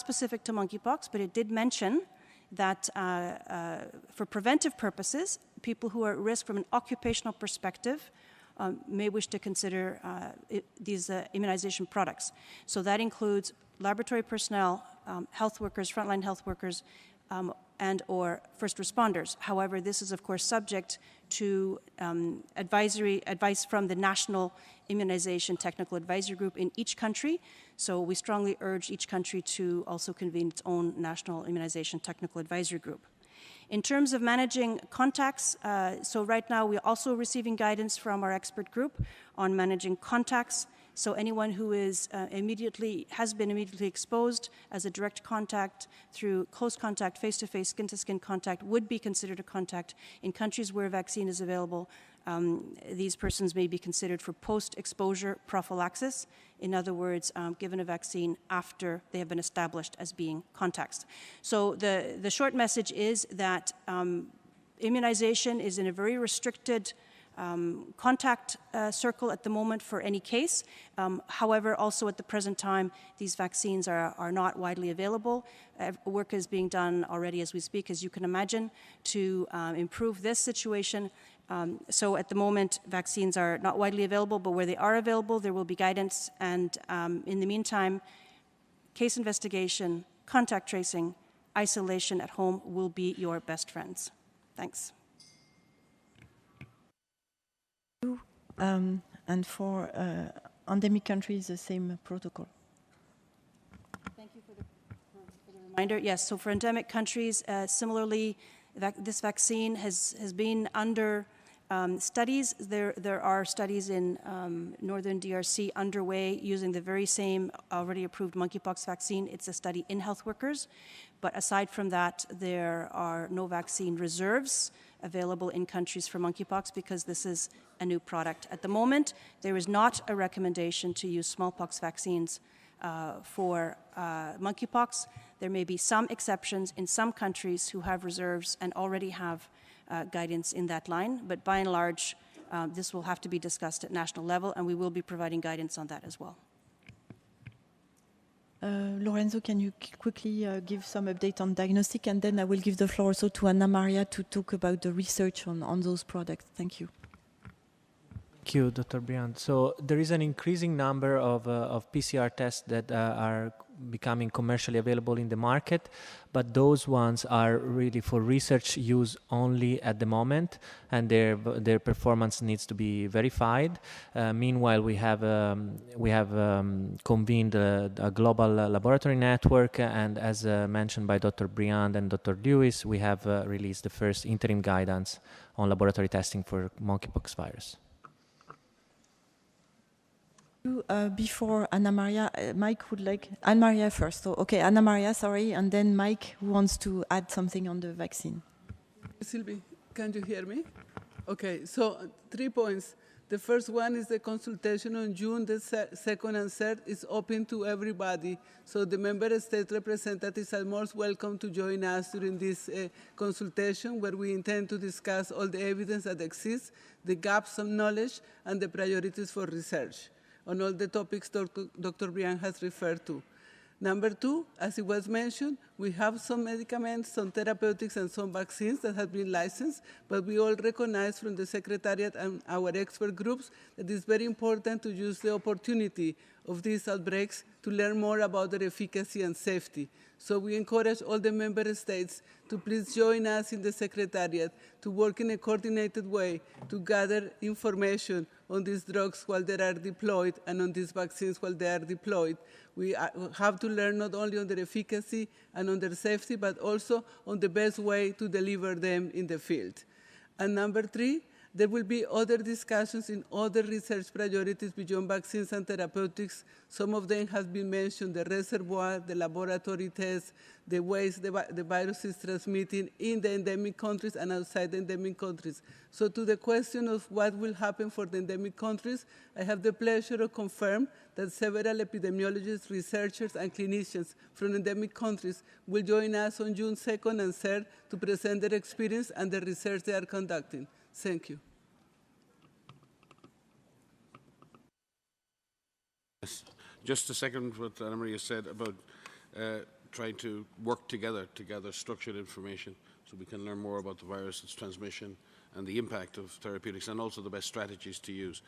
specific to monkeypox, but it did mention that for preventive purposes, people who are at risk from an occupational perspective may wish to consider these immunization products. So that includes laboratory personnel, health workers, frontline health workers, and or first responders. However, this is of course subject to advice from the National Immunization Technical Advisory Group in each country. So we strongly urge each country to also convene its own National Immunization Technical Advisory Group. In terms of managing contacts, so right now we're also receiving guidance from our expert group on managing contacts. So anyone who is has been immediately exposed as a direct contact through close contact, face-to-face, skin-to-skin contact would be considered a contact. In countries where a vaccine is available, these persons may be considered for post-exposure prophylaxis. In other words, given a vaccine after they have been established as being contacts. So the short message is that immunization is in a very restricted contact circle at the moment for any case. However, also at the present time, these vaccines are not widely available. Work is being done already as we speak, as you can imagine, to improve this situation. So at the moment, vaccines are not widely available, but where they are available, there will be guidance. And in the meantime, case investigation, contact tracing, isolation at home will be your best friends. Thanks. And for endemic countries, the same protocol. Thank you for the reminder. Yes, so for endemic countries, similarly, this vaccine has been under studies. There are studies in northern DRC underway using the very same already approved monkeypox vaccine. It's a study in health workers. But aside from that, there are no vaccine reserves available in countries for monkeypox because this is a new product. At the moment, there is not a recommendation to use smallpox vaccines for monkeypox. There may be some exceptions in some countries who have reserves and already have guidance in that line, but by and large, this will have to be discussed at national level, and we will be providing guidance on that as well. Lorenzo, can you quickly give some update on diagnostic, and then I will give the floor also to Anna Maria to talk about the research on those products. Thank you. Thank you, Dr. Briand. So there is an increasing number of PCR tests that are becoming commercially available in the market, but those ones are really for research use only at the moment, and their performance needs to be verified. Meanwhile, we have convened a global laboratory network, and as mentioned by Dr. Briand and Dr. Lewis, we have released the first interim guidance on laboratory testing for monkeypox virus. Before Anna Maria, Mike would like Anna Maria first. So, okay, Anna Maria, sorry, and then Mike, who wants to add something on the vaccine. Sylvie, can you hear me? Okay, so 3 points. The first one is the consultation on June the 2nd and 3rd is open to everybody. So the member state representatives are most welcome to join us during this consultation, where we intend to discuss all the evidence that exists, the gaps of knowledge, and the priorities for research on all the topics Dr. Briand has referred to. Number 2, as it was mentioned, we have some medicaments, some therapeutics, and some vaccines that have been licensed, but we all recognize from the Secretariat and our expert groups that it's very important to use the opportunity of these outbreaks to learn more about their efficacy and safety. So we encourage all the member states to please join us in the Secretariat to work in a coordinated way to gather information on these drugs while they are deployed and on these vaccines while they are deployed. We have to learn not only on their efficacy and on their safety, but also on the best way to deliver them in the field. And number 3, there will be other discussions in other research priorities beyond vaccines and therapeutics. Some of them have been mentioned: the reservoir, the laboratory tests, the ways the virus is transmitting in the endemic countries and outside the endemic countries. So to the question of what will happen for the endemic countries, I have the pleasure of confirm that several epidemiologists, researchers, and clinicians from endemic countries will join us on June 2nd and 3rd to present their experience and the research they are conducting. Thank you. Yes. Just to second what Anna Maria said about trying to work together to gather structured information so we can learn more about the virus, its transmission, and the impact of therapeutics, and also the best strategies to use.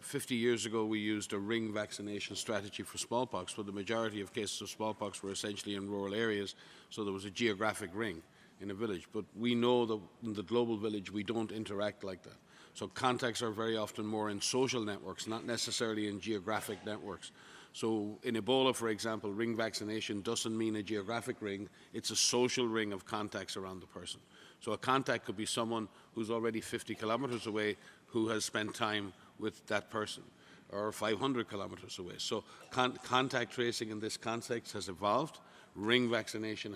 50 years ago, we used a ring vaccination strategy for smallpox, but the majority of cases of smallpox were essentially in rural areas, so there was a geographic ring in a village. But we know that in the global village, we don't interact like that. So contacts are very often more in social networks, not necessarily in geographic networks. So in Ebola, for example, ring vaccination doesn't mean a geographic ring, it's a social ring of contacts around the person. So a contact could be someone who's already 50 kilometers away who has spent time with that person, or 500 kilometers away. So contact tracing in this context has evolved. Ring vaccination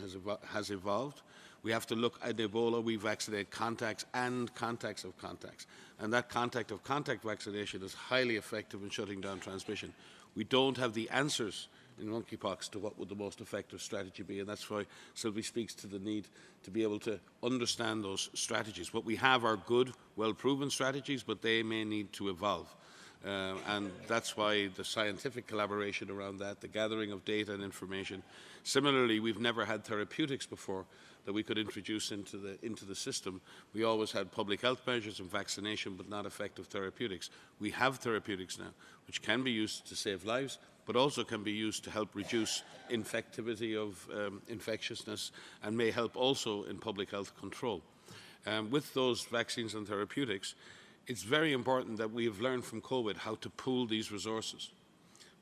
has evolved. We have to look at Ebola. We vaccinate contacts and contacts of contacts. And that contact of contact vaccination is highly effective in shutting down transmission. We don't have the answers in monkeypox to what would the most effective strategy be, and that's why Sylvie speaks to the need to be able to understand those strategies. What we have are good, well-proven strategies, but they may need to evolve. And that's why the scientific collaboration around that, the gathering of data and information. Similarly, we've never had therapeutics before that we could introduce into the system. We always had public health measures and vaccination, but not effective therapeutics. We have therapeutics now, which can be used to save lives, but also can be used to help reduce infectivity of infectiousness, and may help also in public health control. With those vaccines and therapeutics, it's very important that we have learned from COVID how to pool these resources.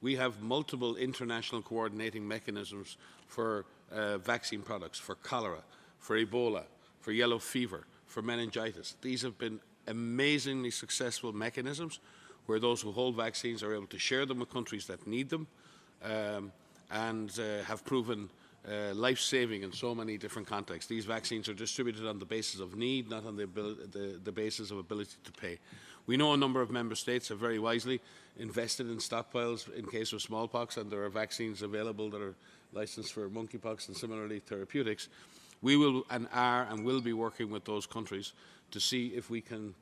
We have multiple international coordinating mechanisms for vaccine products, for cholera, for Ebola, for yellow fever, for meningitis. These have been amazingly successful mechanisms where those who hold vaccines are able to share them with countries that need them, and have proven life-saving in so many different contexts. These vaccines are distributed on the basis of need, not on the basis of ability to pay. We know a number of member states have very wisely invested in stockpiles in case of smallpox, and there are vaccines available that are licensed for monkeypox and similarly therapeutics. We will and are and will be working with those countries to see if we can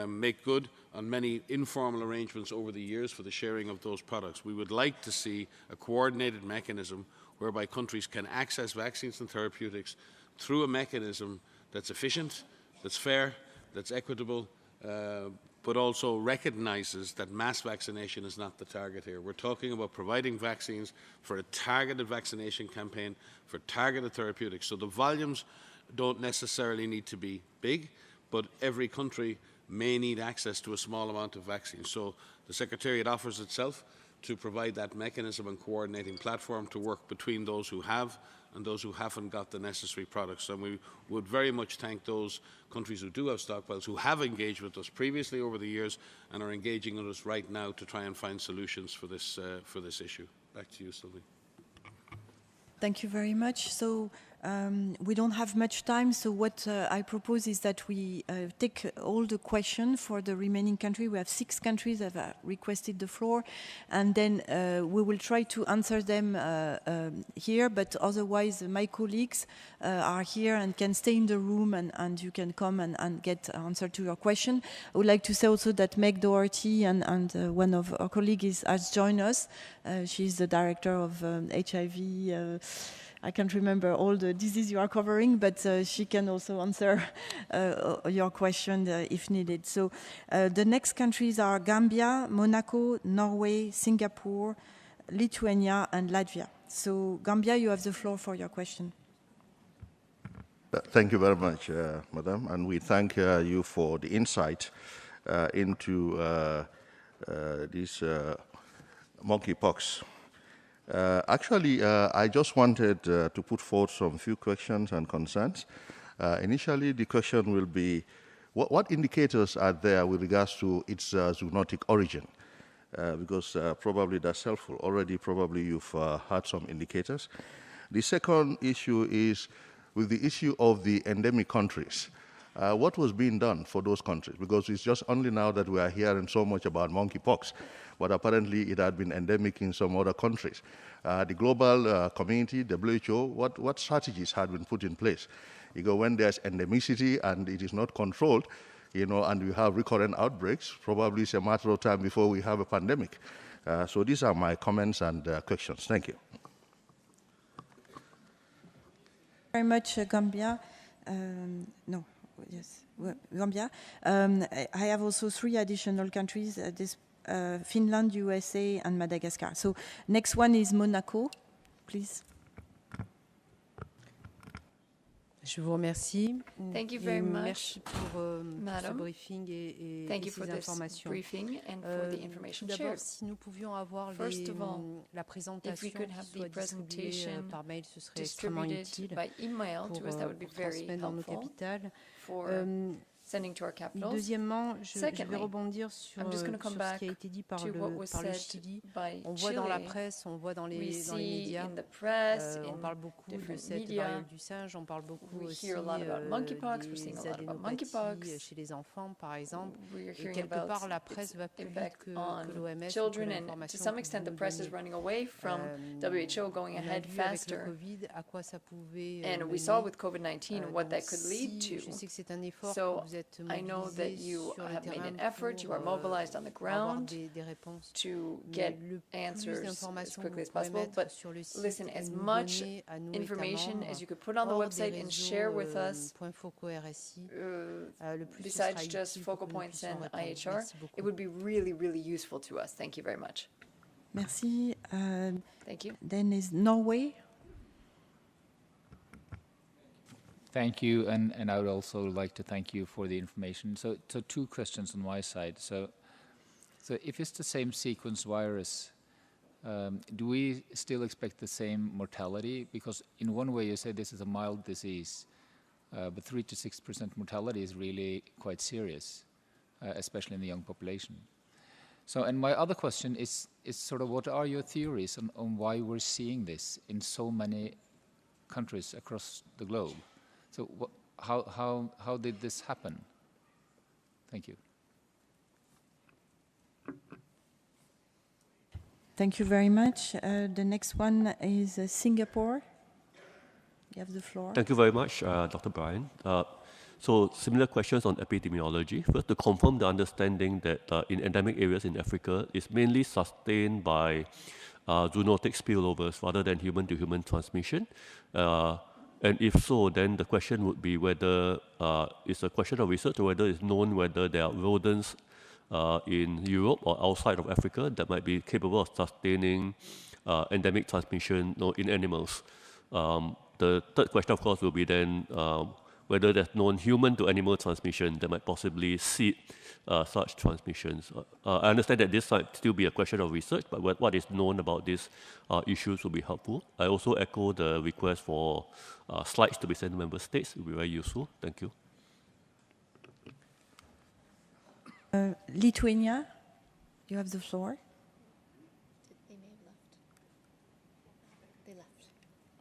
make good on many informal arrangements over the years for the sharing of those products. We would like to see a coordinated mechanism whereby countries can access vaccines and therapeutics through a mechanism that's efficient, that's fair, that's equitable, but also recognises that mass vaccination is not the target here. We're talking about providing vaccines for a targeted vaccination campaign, for targeted therapeutics. So the volumes don't necessarily need to be big, but every country may need access to a small amount of vaccine. So the Secretariat offers itself to provide that mechanism and coordinating platform to work between those who have and those who haven't got the necessary products. And we would very much thank those countries who do have stockpiles, who have engaged with us previously over the years and are engaging with us right now to try and find solutions for this issue. Back to you, Sylvie. Thank you very much. So we don't have much time, so what I propose is that we take all the questions for the remaining country. We have 6 countries that have requested the floor, and then we will try to answer them here, but otherwise my colleagues are here and can stay in the room, and you can come and get answer to your question. I would like to say also that Meg Doherty and one of our colleagues has joined us. She's the director of HIV. I can't remember all the disease you are covering, but she can also answer your question if needed. So the next countries are Gambia, Monaco, Norway, Singapore, Lithuania, and Latvia. So Gambia, you have the floor for your question. Thank you very much, Madam, and we thank you for the insight into this monkeypox. Actually, I just wanted to put forth some few questions and concerns. Initially, the question will be, what indicators are there with regards to its zoonotic origin? Because probably that's helpful. Already, probably you've had some indicators. The second issue is with the issue of the endemic countries. What was being done for those countries? Because it's just only now that we are hearing so much about monkeypox, but apparently it had been endemic in some other countries. The global community, WHO, what strategies had been put in place? You know, when there's endemicity and it is not controlled, you know, and we have recurrent outbreaks, probably it's a matter of time before we have a pandemic. So these are my comments and questions. Thank you. Very much, Gambia. Gambia. I have also 3 additional countries, Finland, USA, and Madagascar. So next one is Monaco, please. Je vous remercie. Thank you very much, merci pour ce Madam. briefing et Thank you ces for this informations. briefing and for the information D'abord, shared. si nous pouvions avoir First of all, la présentation could have qui soit the presentation distribuée par mail, ce serait extrêmement Distributed utile by email pour, to us, that would be pour very transmettre dans nos helpful capitales. for sending to our capitals. Deuxièmement, je vais Secondly, rebondir sur, I'm just gonna come sur ce back qui a été dit par to what was le said Chili. by On voit dans la Chile. presse, on voit dans We les see médias. in the press, On in parle beaucoup de different cette media. variole du singe, on parle beaucoup We aussi hear a lot about monkeypox. We're des seeing a lot about adénopathies monkeypox. chez les enfants, par exemple. We're Et hearing quelque about part, la its presse va plus vite impact que on l'OMS. children, and to some extent, the press is running away from WHO, going ahead faster. COVID, à quoi ça pouvait And we saw with COVID-19 what that could lead to. Je sais que c'est un effort So que vous êtes I know that mobilisés you sur le have made terrain an effort, you are pour, mobilized on the pour avoir ground des réponses. to Mais get le plus answers as d'informations quickly as que vous pouvez possible. mettre But sur le site listen, et as nous much donner à nous, information États as you could put on the membres, hors website des and réseaux, share with us, points focaux RSI, le plus ce besides sera just utile pour focal que nous points puissions and répondre. IHR, Merci beaucoup. it would be really, really useful to us. Thank you very much. Merci. Thank you. Then is Norway. Thank you, and I would also like to thank you for the information. So 2 questions on my side. So if it's the same sequence virus, do we still expect the same mortality? Because in one way you say this is a mild disease, but 3 to 6% mortality is really quite serious, especially in the young population. So, and my other question is sort of what are your theories on why we're seeing this in so many countries across the globe? So how did this happen? Thank you. Thank you very much. The next one is Singapore. You have the floor. Thank you very much, Dr. Brian. So similar questions on epidemiology. First, to confirm the understanding that in endemic areas in Africa, it's mainly sustained by zoonotic spillovers rather than human-to-human transmission. And if so, then the question would be whether it's a question of research or whether it's known whether there are rodents in Europe or outside of Africa that might be capable of sustaining endemic transmission in animals. The third question, of course, will be then whether there's known human-to-animal transmission that might possibly seed such transmissions. I understand that this might still be a question of research, but what is known about these issues will be helpful. I also echo the request for slides to be sent to member states. It will be very useful. Thank you. Lithuania, you have the floor. They may have left. They left.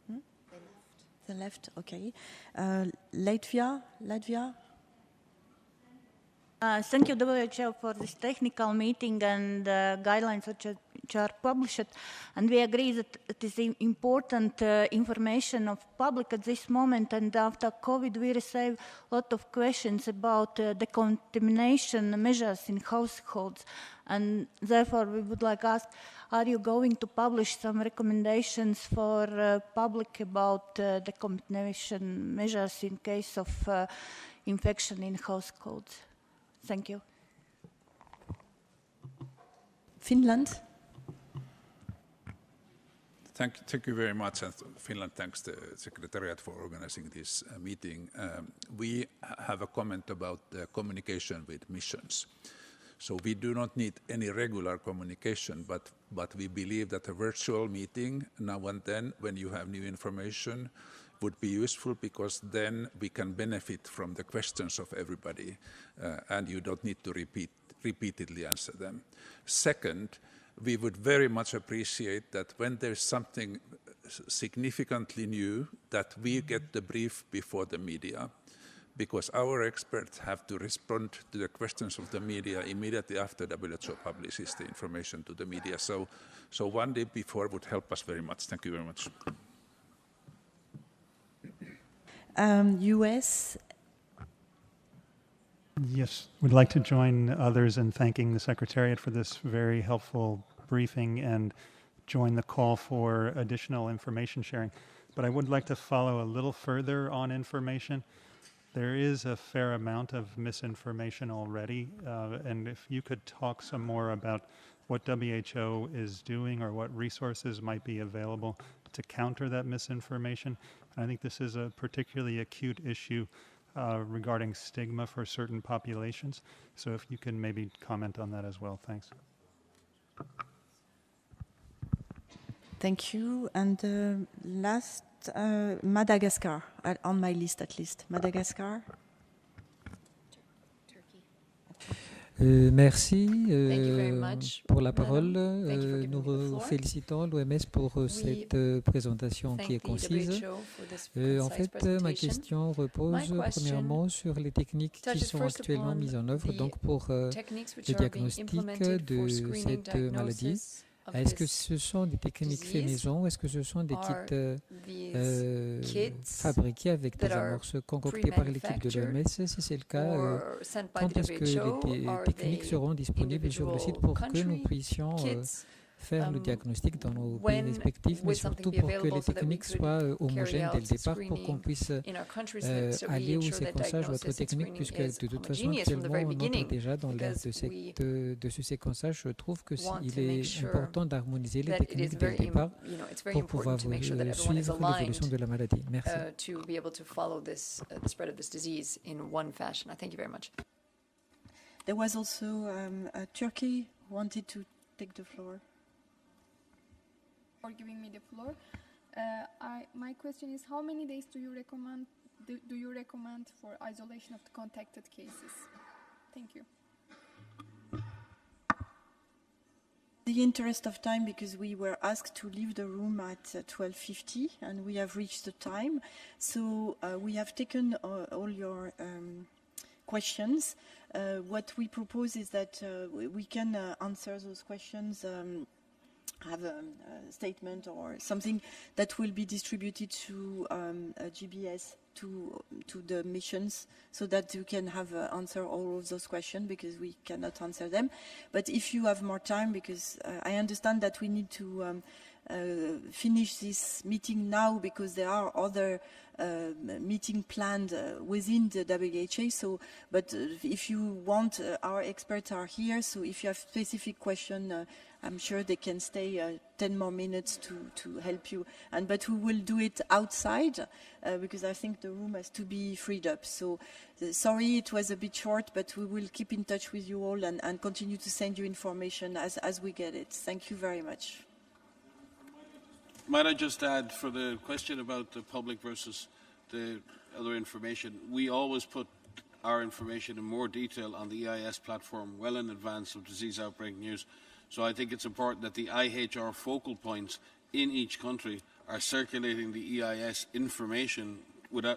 Hmm? They left. The left, okay. Latvia. Thank you, WHO, for this technical meeting and guidelines which are published. And we agree that it is important information of public at this moment. And after COVID, we receive a lot of questions about the contamination measures in households. And therefore, we would like to ask, are you going to publish some recommendations for public about the contamination measures in case of infection in households? Thank you. Finland. Thank you very much, and Finland thanks the Secretariat for organizing this meeting. We have a comment about the communication with missions. So we do not need any regular communication, but we believe that a virtual meeting now and then, when you have new information, would be useful, because then we can benefit from the questions of everybody, and you don't need to repeatedly answer them. Second, we would very much appreciate that when there's something significantly new, that we get the brief before the media, because our experts have to respond to the questions of the media immediately after WHO publishes the information to the media. So one day before would help us very much. Thank you very much. US. Yes, we'd like to join others in thanking the Secretariat for this very helpful briefing and join the call for additional information sharing. But I would like to follow a little further on information. There is a fair amount of misinformation already, and if you could talk some more about what WHO is doing or what resources might be available to counter that misinformation. I think this is a particularly acute issue regarding stigma for certain populations. So if you can maybe comment on that as well. Thanks. Thank you. And last, Madagascar, on my list at least. Madagascar. Merci pour la parole. Nous félicitons l'OMS pour cette présentation qui est concise. En fait, ma question repose premièrement sur les techniques qui sont actuellement mises en œuvre donc pour le diagnostic de cette maladie. Est-ce que ce sont des techniques fait maison? Est-ce que ce sont des kits fabriqués avec des amorces concoctées par l'équipe de l'OMS? Si c'est le cas, quand est-ce que les techniques seront disponibles sur le site pour que nous puissions faire le diagnostic dans nos pays respectifs, mais surtout pour que les techniques soient homogènes dès le départ, pour qu'on puisse allier au séquençage votre technique, puisque de toute façon, actuellement, on entre déjà dans l'ère de ce séquençage. Je trouve qu'il est important d'harmoniser les techniques dès le départ pour pouvoir suivre l'évolution de la maladie. Merci. There was also Turkey wanted to take the floor. For giving me the floor. My question is, how many days do you recommend for isolation of the contacted cases? Thank you. The interest of time, because we were asked to leave the room at 12:50 and we have reached the time. So we have taken all your questions. What we propose is that we can answer those questions have a statement or something that will be distributed to GBS, to the missions, so that you can have answer all of those questions, because we cannot answer them. But if you have more time, because I understand that we need to finish this meeting now, because there are other meeting planned within the WHO. So, but if you want, our experts are here. So if you have specific question, I'm sure they can stay 10 more minutes to help you. But we will do it outside because I think the room has to be freed up. So sorry it was a bit short, but we will keep in touch with you all and continue to send you information as we get it. Thank you very much. Might I just add, for the question about the public versus the other information, we always put our information in more detail on the EIS platform well in advance of disease outbreak news. So I think it's important that the IHR focal points in each country are circulating the EIS information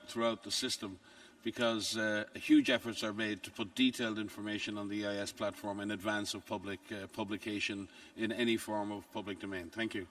throughout the system, because huge efforts are made to put detailed information on the EIS platform in advance of publication in any form of public domain. Thank you.